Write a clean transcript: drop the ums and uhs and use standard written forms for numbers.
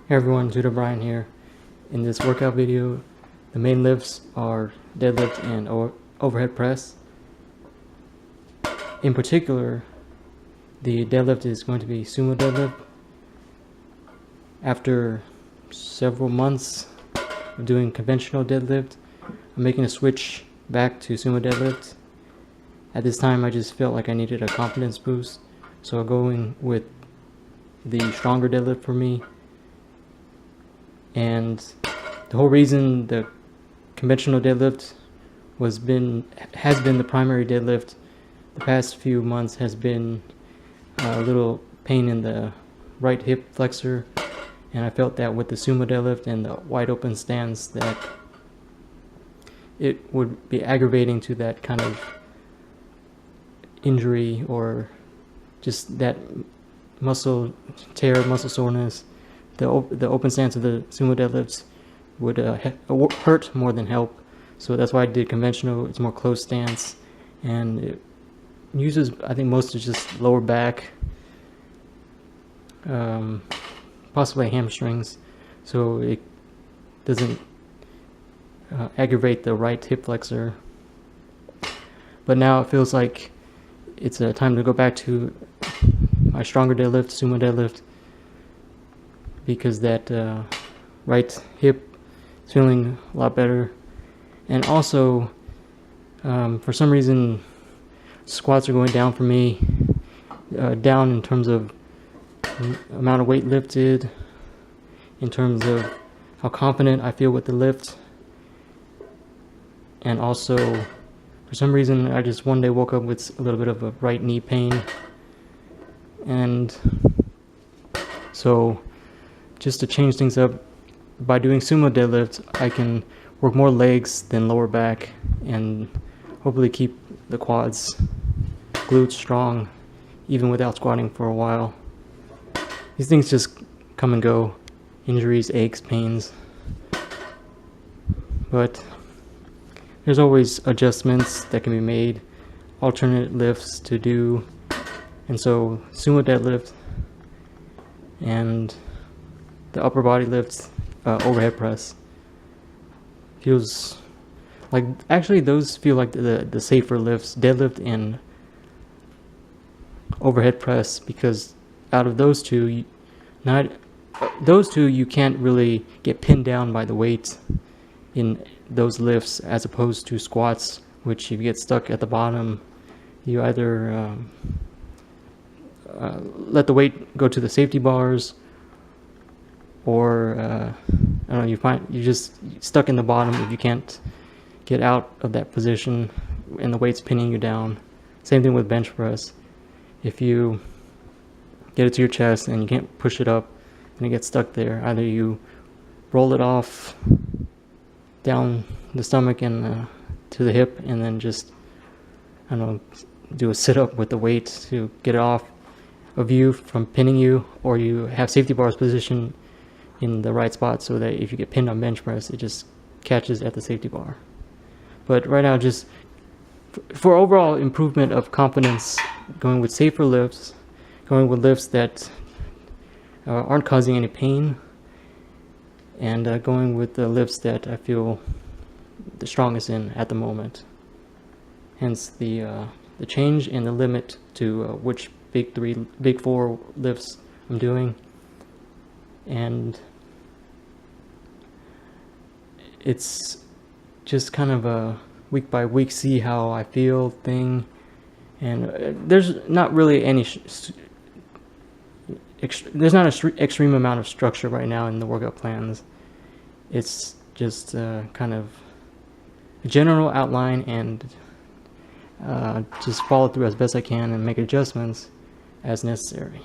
Hey everyone, Judah Brian here. In this workout video, the main lifts are deadlift and overhead press. In particular, the deadlift is going to be sumo deadlift. After several months of doing conventional deadlift, I'm making a switch back to sumo deadlift. At this time, I just felt like I needed a confidence boost, so I'm going with the stronger deadlift for me. And the whole reason the conventional deadlift has been the primary deadlift the past few months has been a little pain in the right hip flexor, and I felt that with the sumo deadlift and the wide open stance that it would be aggravating to that kind of injury or just that muscle tear, muscle soreness. The open stance of the sumo deadlifts would hurt more than help, so that's why I did conventional. It's more closed stance, and it uses, I think, most of just lower back, possibly hamstrings, so it doesn't aggravate the right hip flexor. But now it feels like it's time to go back to my stronger deadlift, sumo deadlift, because that right hip is feeling a lot better. And also, for some reason, squats are going down for me, down in terms of amount of weight lifted, in terms of how confident I feel with the lift. And also, for some reason, I just one day woke up with a little bit of a right knee pain. And so, just to change things up, by doing sumo deadlift, I can work more legs than lower back and hopefully keep the quads, glutes strong, even without squatting for a while. These things just come and go, injuries, aches, pains, but there's always adjustments that can be made, alternate lifts to do, and so sumo deadlift and the upper body lifts, overhead press, feels like, actually those feel like the safer lifts, deadlift and overhead press, because out of those two, you can't really get pinned down by the weight in those lifts, as opposed to squats, which if you get stuck at the bottom, you either let the weight go to the safety bars, or I don't know, you're just stuck in the bottom if you can't get out of that position and the weight's pinning you down. Same thing with bench press. If you get it to your chest and you can't push it up and it gets stuck there, either you roll it off down the stomach and to the hip, and then just, I don't know, do a sit-up with the weight to get it off of you from pinning you, or you have safety bars positioned in the right spot so that if you get pinned on bench press, it just catches at the safety bar. But right now, just for overall improvement of confidence, going with safer lifts, going with lifts that aren't causing any pain, and going with the lifts that I feel the strongest in at the moment. Hence the change in the limit to which big four lifts I'm doing. And it's just kind of a week by week, see how I feel thing. And there's not really any there's not an extreme amount of structure right now in the workout plans. It's just kind of a general outline, and just follow through as best I can and make adjustments as necessary.